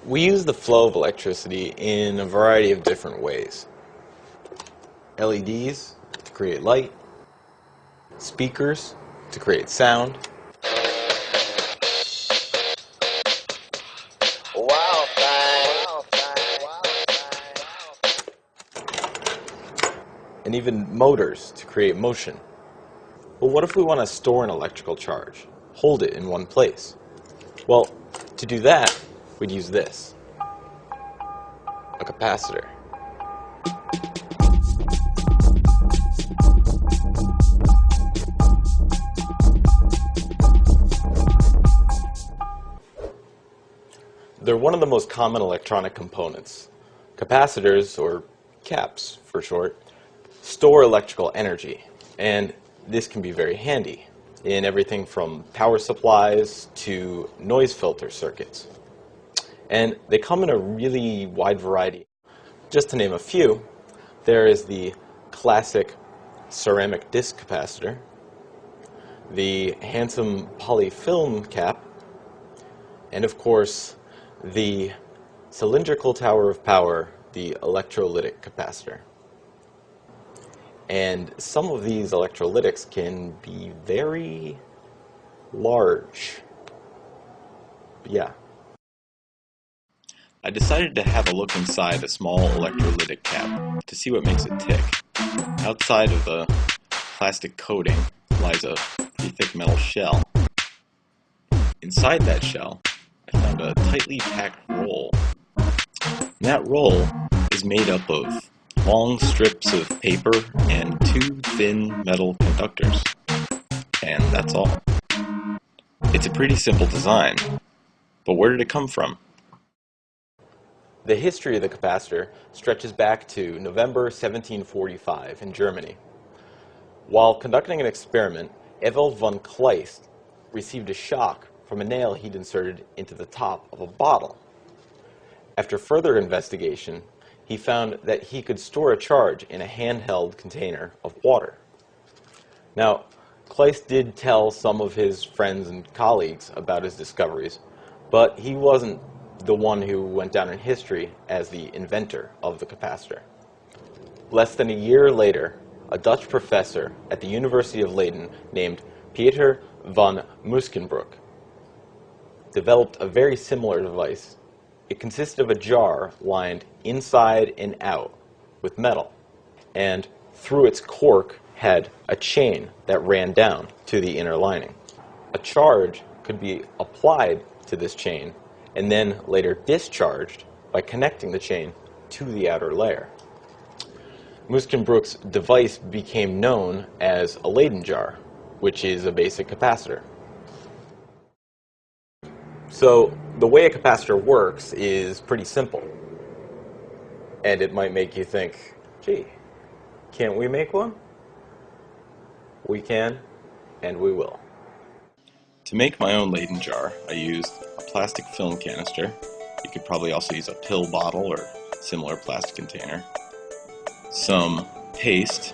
We use the flow of electricity in a variety of different ways. LEDs to create light, speakers to create sound, and even motors to create motion. But what if we want to store an electrical charge, hold it in one place? Well, to do that, we'd use this, a capacitor. They're one of the most common electronic components. Capacitors, or caps for short, store electrical energy, and this can be very handy in everything from power supplies to noise filter circuits. And they come in a really wide variety. Just to name a few, there is the classic ceramic disc capacitor, the handsome polyfilm cap, and of course the cylindrical tower of power, the electrolytic capacitor. And some of these electrolytics can be very large. Yeah. I decided to have a look inside a small electrolytic cap to see what makes it tick. Outside of the plastic coating lies a pretty thick metal shell. Inside that shell, I found a tightly packed roll. And that roll is made up of long strips of paper and two thin metal conductors. And that's all. It's a pretty simple design, but where did it come from? The history of the capacitor stretches back to November 1745 in Germany. While conducting an experiment, Ewald von Kleist received a shock from a nail he'd inserted into the top of a bottle. After further investigation, he found that he could store a charge in a handheld container of water. Now, Kleist did tell some of his friends and colleagues about his discoveries, but he wasn't the one who went down in history as the inventor of the capacitor. Less than a year later, a Dutch professor at the University of Leiden named Pieter van Muskenbroek developed a very similar device. It consisted of a jar lined inside and out with metal, and through its cork had a chain that ran down to the inner lining. A charge could be applied to this chain and then later discharged by connecting the chain to the outer layer. Muskenbroek's device became known as a Leyden jar, which is a basic capacitor. So the way a capacitor works is pretty simple. And it might make you think, gee, can't we make one? We can, and we will. To make my own Leyden jar, I used a plastic film canister. You could probably also use a pill bottle or similar plastic container. Some paste,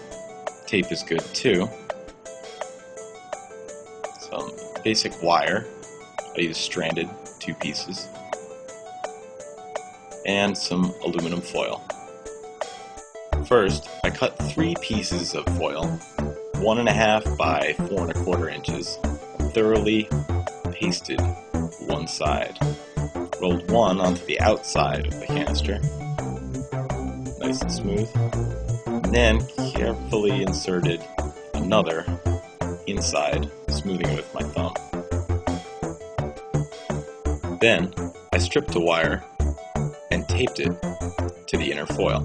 tape is good too. Some basic wire, I used stranded 2 pieces. And some aluminum foil. First, I cut 3 pieces of foil, 1.5 by 4 1/4 inches, thoroughly pasted one side. Rolled one onto the outside of the canister, nice and smooth, and then carefully inserted another inside, smoothing it with my thumb. Then I stripped the wire and taped it to the inner foil.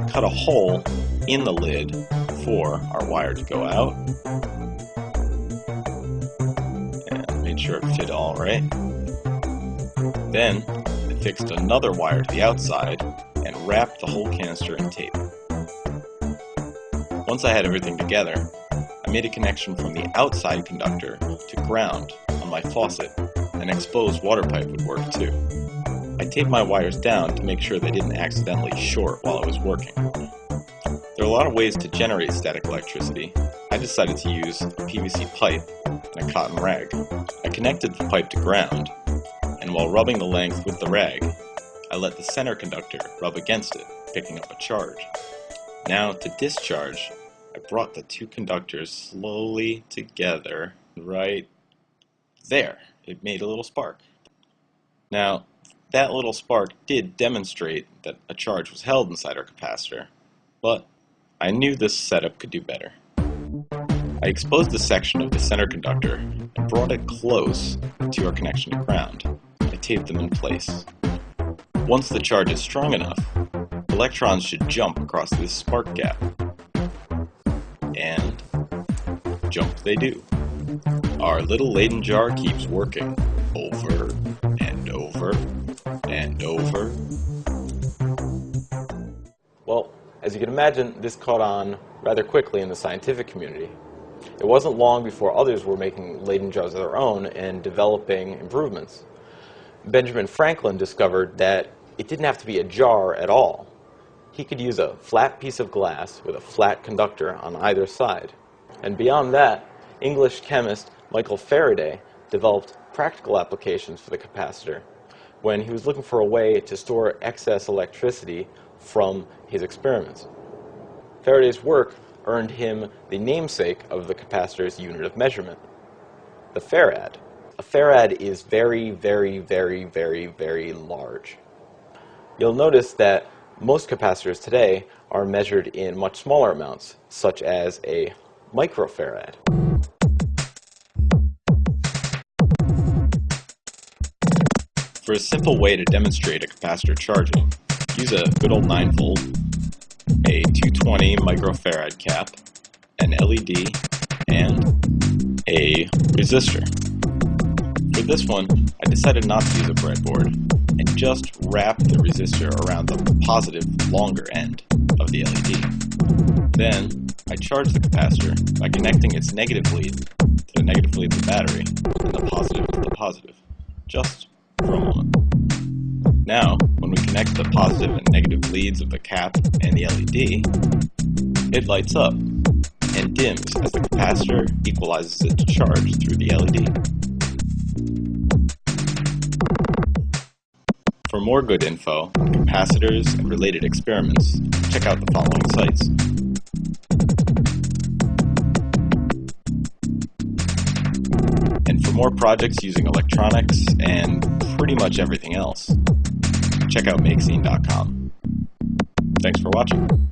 Cut a hole in the lid for our wire to go out, and made sure it fit all right. Then I fixed another wire to the outside and wrapped the whole canister in tape. Once I had everything together, I made a connection from the outside conductor to ground on my faucet. An exposed water pipe would work too. I taped my wires down to make sure they didn't accidentally short while I was working. There are a lot of ways to generate static electricity. I decided to use a PVC pipe and a cotton rag. I connected the pipe to ground, and while rubbing the length with the rag, I let the center conductor rub against it, picking up a charge. Now, to discharge, I brought the two conductors slowly together right there. It made a little spark. Now, that little spark did demonstrate that a charge was held inside our capacitor, but I knew this setup could do better. I exposed a section of the center conductor and brought it close to our connection to ground. I taped them in place. Once the charge is strong enough, electrons should jump across this spark gap. And jump they do. Our little Leyden jar keeps working over and over and over. Well, as you can imagine, this caught on rather quickly in the scientific community. It wasn't long before others were making Leyden jars of their own and developing improvements. Benjamin Franklin discovered that it didn't have to be a jar at all. He could use a flat piece of glass with a flat conductor on either side. And beyond that, English chemist Michael Faraday developed practical applications for the capacitor when he was looking for a way to store excess electricity from his experiments. Faraday's work earned him the namesake of the capacitor's unit of measurement, the farad. A farad is very, very, very, very, very large. You'll notice that most capacitors today are measured in much smaller amounts, such as a microfarad. For a simple way to demonstrate a capacitor charging, use a good old 9-volt, a 220 microfarad cap, an LED, and a resistor. For this one, I decided not to use a breadboard and just wrap the resistor around the positive longer end of the LED. Then, I charged the capacitor by connecting its negative lead to the negative lead of the battery and the positive to the positive, just for a moment. Now, when we connect the positive and negative leads of the cap and the LED, it lights up and dims as the capacitor equalizes its charge through the LED. For more good info on capacitors and related experiments, check out the following sites. And for more projects using electronics and pretty much everything else, check out makescene.com. Thanks for watching.